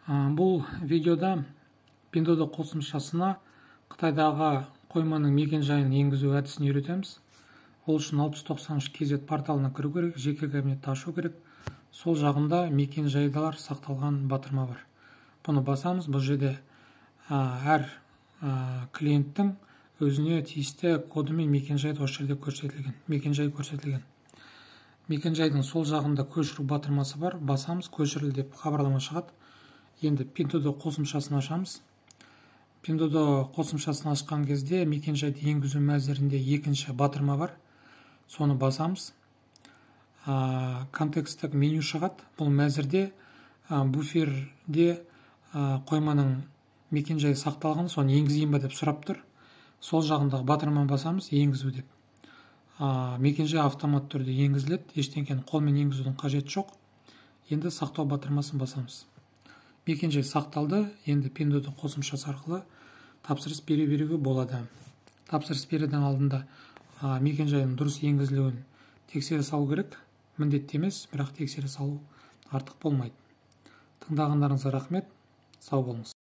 Бұл видеода Pinduoduo қосымшасына Қытайдағы қойманың мекен-жайын енгізу әдісін үйретеміз. Ол үшін 693 KZ порталына кіру керек, жеке кабинетті ашу керек. Сол жағында мекен-жайдалар сақталған батырма бар. Бұны басамыз. Бұл жерде әр клиенттің өзіне тиісті коды мен мекен-жайды осы жерде көрсетілген. Мекен-жай көрсетілген. Мекен-жайдың сол жағында көшіру батырмасы бар. Басамыз, көшіріл деп хабарлама шығады. Енді Pinduoduo қосымшасын ашамыз. Pinduoduo қосымшасын ашқан кезде мекен-жайды енгізу мәзірінде екінші батырма бар. Соны басамыз. Контекстік меню шығады. Бұл мәзірде буферде қойманың мекен-жайы сақталған, соны енгізейін ба деп сұрап тұр. Сол жағындағы батырманы басамыз, енгізу деп. Мекен-жай автомат түрде енгізіледі. Ештеңені қолмен енгізудің қажеті жоқ. Енді сақтау батырмасын басамыз. Мекен-жай сақталды. Енді Pinduoduo қосымшасы арқылы тапсырыс беруге болады. Тапсырыс берудің алдында мекен-жайының дұрыс енгізілуін тексере салу керек. Міндетті емес, бірақ тексере салу артық болмайды. Тыңдағандарыңызға рахмет. Сау болыңыз.